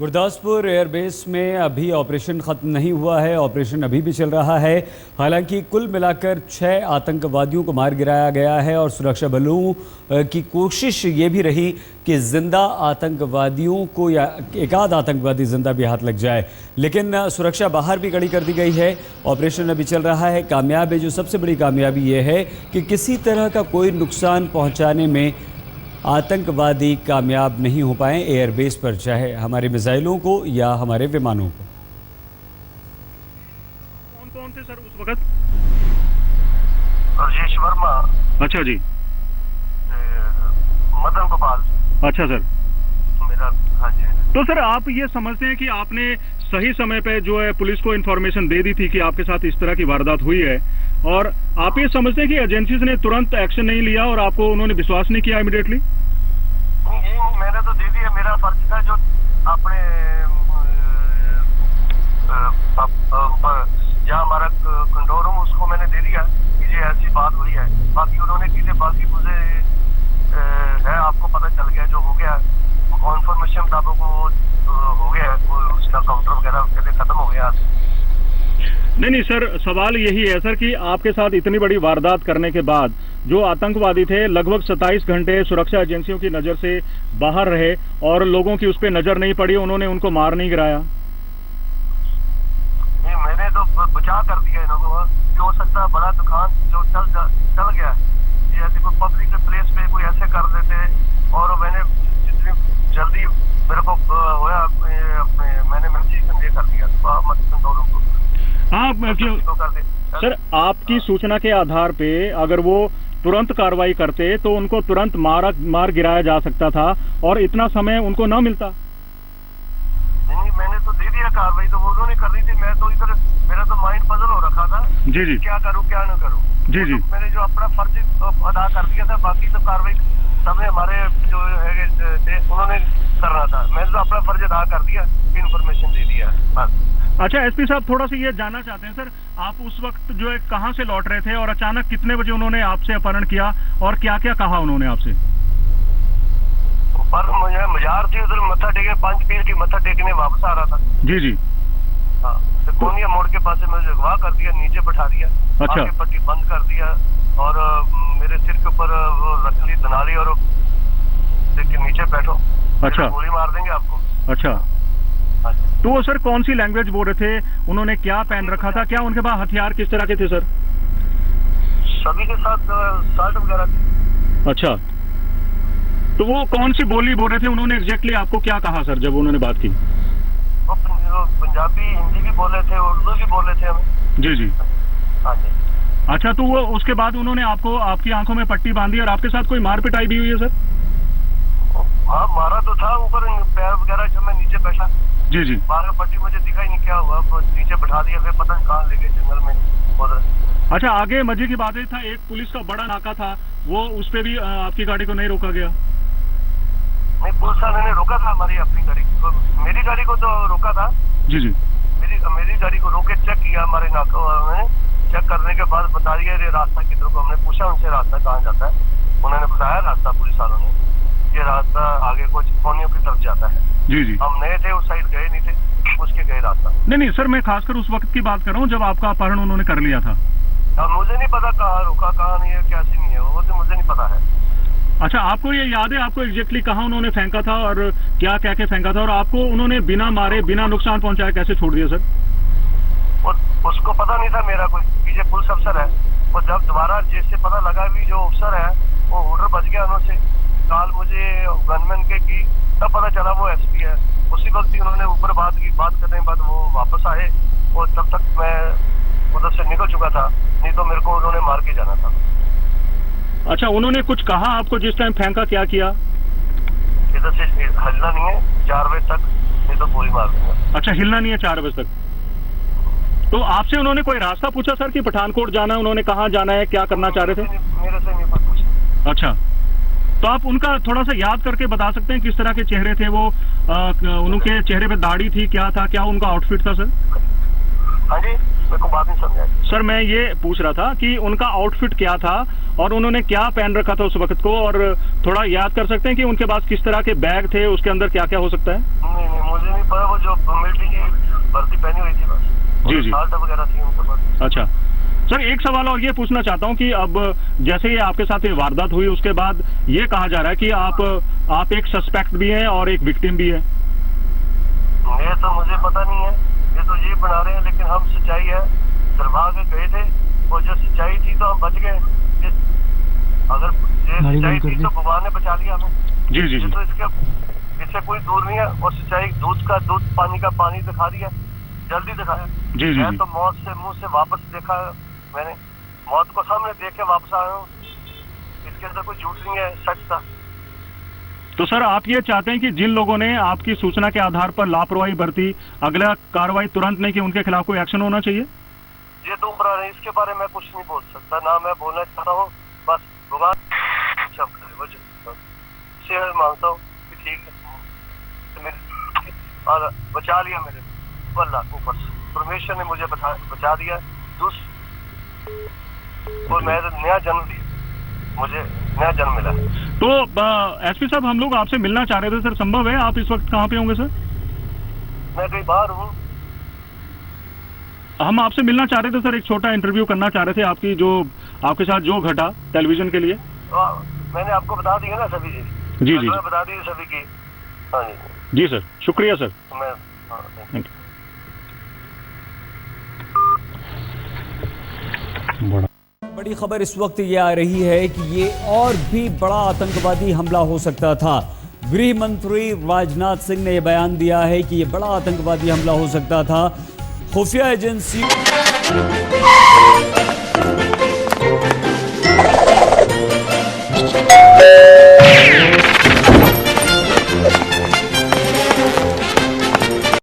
Gurdaspur airbase में अभी operation ख़त्म नहीं हुआ है, ऑपरेशन अभी भी चल रहा है। हालांकि कुल मिलाकर 6 आतंकवादियों को मार गिराया गया है और सुरक्षा बलों की कोशिश ये भी रही कि जिंदा आतंकवादियों को या एक आध आतंकवादी जिंदा भी हाथ लग जाए, लेकिन सुरक्षा बाहर भी कड़ी कर दी गई है। ऑपरेशन अभी चल रहा है, कामयाब है। जो सबसे बड़ी कामयाबी ये है कि किसी तरह का कोई नुकसान पहुँचाने में आतंकवादी कामयाब नहीं हो पाए एयरबेस पर, चाहे हमारे मिसाइलों को या हमारे विमानों को। कौन कौन थे सर उस वक्त? राजेश वर्मा। अच्छा जी। मदन गोपाल। अच्छा सर। मेरा, हाँ जी। तो सर आप ये समझते हैं कि आपने सही समय पे जो है पुलिस को इन्फॉर्मेशन दे दी थी कि आपके साथ इस तरह की वारदात हुई है, और आप ये समझते हैं कि एजेंसीज ने तुरंत एक्शन नहीं लिया और आपको उन्होंने विश्वास नहीं किया इमीडिएटली? मैंने तो दे दिया, मेरा फर्ज था जो अपने जहाँ हमारा कंट्रोल रूम उसको मैंने दे दिया कि ये ऐसी बात हुई है। बाकी उन्होंने की थी, बाकी मुझे है आपको पता चल गया जो हो गया, कॉन्फर्मेशन मुताबिक वो हो गया, उसका काउंटर वगैरह कहते खत्म हो गया। नहीं सर, सवाल यही है सर कि आपके साथ इतनी बड़ी वारदात करने के बाद जो आतंकवादी थे लगभग 27 घंटे सुरक्षा एजेंसियों की नजर से बाहर रहे और लोगों की उस पर नजर नहीं पड़ी, उन्होंने उनको मार नहीं गिराया। नहीं, मैंने तो बचा कर दिया इन लोगों को। हो सकता है बड़ा दुकान जो चल गया, ये ऐसे कोई पब्लिक प्लेस पे कोई ऐसे कर देते, और मैंने जितनी जल्दी मेरे को होया मैंने मैसेज कर दिया कंट्रोल को। हाँ क्यों सर, आपकी सूचना के आधार पे अगर वो तुरंत कार्रवाई करते तो उनको तुरंत मार गिराया जा सकता था और इतना समय उनको न मिलता। नहीं, मैंने तो दे दिया कार्रवाई, तो वो उन्होंने कर दी थी। मैं तो इधर मेरा तो माइंड पजल हो रखा था जी जी, क्या करूं क्या न करूं। जी जी, तो मैंने जो अपना फर्ज अदा कर दिया था, बाकी तो कार्रवाई सबने हमारे जो है उन्होंने करना था। मैंने तो अपना फर्ज अदा कर दिया, इन्फॉर्मेशन दे दिया बस। अच्छा एसपी साहब, थोड़ा सा ये जानना चाहते हैं सर, आप उस वक्त जो है कहाँ से लौट रहे थे और अचानक कितने बजे उन्होंने आपसे अपहरण किया और क्या क्या कहा उन्होंने आपसे? पर मुझे मजार थी, उधर मत्था टेके 5 पीर की मत्था टेकने वापस आ रहा था। जी जी। हाँ, तो कोनिया मोड़ के पास मुझे अगवा कर दिया, नीचे बैठा दिया, अच्छा, आगे पट्टी बंद कर दिया और मेरे सिर के ऊपर वो रख ली दनाली और नीचे बैठो, अच्छा गोली मार देंगे आपको। अच्छा, तो वो सर कौन सी लैंग्वेज बोल रहे थे, उन्होंने क्या पहन रखा था, क्या उनके पास हथियार किस तरह के थे सर? सभी के साथ साल्ट वगैरह थे। अच्छा, तो वो कौन सी बोली बोल रहे थे, उन्होंने एग्जैक्टली आपको क्या कहा सर जब उन्होंने बात की? वो पंजाबी हिंदी भी बोले थे, उर्दू भी बोले थे हमें। जी जी। हाँ जी। अच्छा, तो वो उसके बाद उन्होंने आपको आपकी आंखों में पट्टी बांधी और आपके साथ कोई मार पिटाई भी हुई है सर? हाँ, मारा तो था, ऊपर पैर वगैरह जब मैं नीचे बैठा। जी जी। बाहर पट्टी मुझे दिखाई नहीं क्या हुआ, नीचे बैठा दिया, फिर पता नहीं कहाँ ले गए जंगल में उधर। अच्छा, आगे मजे की बात था, एक पुलिस का बड़ा नाका था, वो उस पे भी आपकी गाड़ी को नहीं रोका गया? नहीं, पुलिस वाले ने रोका था हमारी अपनी गाड़ी को, मेरी गाड़ी को तो रोका था। जी जी। मेरी गाड़ी को रोके चेक किया हमारे नाका वालों ने। चेक करने के बाद बता दिया ये रास्ता किधर को। हमने पूछा उनसे रास्ता कहाँ जाता है, उन्होंने बताया रास्ता, पुलिस वालों ने, ये रास्ता आगे कुछ कोनियों की तरफ जाता है। जी जी। हम नए थे, उस साइड गए नहीं थे, उसके गए रास्ता। नहीं सर, मैं खासकर उस वक्त की बात कर रहा हूँ जब आपका अपहरण उन्होंने कर लिया था। मुझे नहीं पता कहाँ रुका कहाँ नहीं है, कैसी नहीं है, वो तो मुझे नहीं पता है। अच्छा, आपको ये याद है आपको एग्जैक्टली कहाँ उन्होंने फेंका था और क्या क्या क्या फेंका था, और आपको उन्होंने बिना मारे बिना नुकसान पहुंचाए कैसे छोड़ दिया सर? और उसको पता नहीं था मेरा कोई पीछे पुलिस अफसर है, और जब दोबारा जिससे पता लगा भी जो अफसर है वो ऑर्डर बच गया उन्होंने कॉल मुझे गनमैन के की, तब पता चला वो एसपी है। उसी वक्त ही उन्होंने ऊपर बात करने के बाद वो वापस आए, और तब तक मैं उधर से निकल चुका था, नहीं तो मेरे को उन्होंने मार के जाना था। अच्छा, उन्होंने कुछ कहा आपको जिस टाइम फेंका, क्या किया? इधर से हिलना नहीं है 4 बजे तक, नहीं तो गोली मार दूंगा। अच्छा, हिलना नहीं है 4 बजे तक। तो आपसे उन्होंने कोई रास्ता पूछा सर कि पठानकोट जाना है, उन्होंने कहाँ जाना है, क्या करना चाह रहे थे? मेरे से नहीं पूछा। अच्छा, तो आप उनका थोड़ा सा याद करके बता सकते हैं किस तरह के चेहरे थे वो? उनके चेहरे पे दाढ़ी थी, क्या था, क्या उनका आउटफिट था सर? हाँ जी, मेरे को बात नहीं समझ आई। सर मैं ये पूछ रहा था कि उनका आउटफिट क्या था और उन्होंने क्या पहन रखा था उस वक्त को, और थोड़ा याद कर सकते हैं कि उनके पास किस तरह के बैग थे, उसके अंदर क्या क्या हो सकता है? नहीं, मुझे नहीं पता वो जो मिलिट्री की वर्दी पहनी हुई थी बस, जी, जी। साल्ट वगैरह थी उनके पास। अच्छा सर, एक सवाल और ये पूछना चाहता हूँ कि अब जैसे ये आपके साथ ये वारदात हुई उसके बाद ये कहा जा रहा है कि आप एक सस्पेक्ट भी हैं और एक विक्टिम भी है। ये तो मुझे पता नहीं है, ये तो ये बना रहे हैं, लेकिन हम सच्चाई है दरबार के गए थे और जो सच्चाई थी तो हम बच गए। अगर ये सच्चाई थी तो भगवान ने बचा लिया हमें। जी जी जी। तो इससे कोई दूर नहीं है, और सच्चाई दूध का दूध, पानी का पानी दिखा दिया, जल्दी दिखाया। जी जी मैं जी। तो मौत से मुंह से वापस देखा, मैंने मौत को सामने देख के वापस आया हूँ। इसके अंदर कोई झूठ नहीं है, सच था। तो सर आप ये चाहते हैं कि जिन लोगों ने आपकी सूचना के आधार पर लापरवाही बरती, अगला कार्रवाई तुरंत नहीं की, उनके खिलाफ कोई एक्शन होना चाहिए? ये तो ऊपर है, इसके बारे में कुछ नहीं बोल सकता, ना मैं बोलना चाहता हूँ। बस भगवान से मानता हूँ कि ठीक है, और बचा लिया मेरे अल्लाह ऊपर से, परमेश्वर ने मुझे बचा दिया। और मैं नया जन्म दिया, मुझे नया जन्म मिला। तो एसपी साहब, हम लोग आपसे मिलना चाह रहे थे सर, संभव है? आप इस वक्त कहाँ पे होंगे सर? मैं कहीं बाहर हूँ। हम आपसे मिलना चाह रहे थे सर, एक छोटा इंटरव्यू करना चाह रहे थे आपकी, जो आपके साथ जो घटा टेलीविजन के लिए। मैंने आपको बता दिया ना सभी जी। जी जी बता दी सभी की। हाँ जी जी सर, शुक्रिया सर। मैं थैंक यू। बड़ी खबर इस वक्त ये आ रही है कि ये और भी बड़ा आतंकवादी हमला हो सकता था। गृह मंत्री राजनाथ सिंह ने यह बयान दिया है कि ये बड़ा आतंकवादी हमला हो सकता था। खुफिया एजेंसी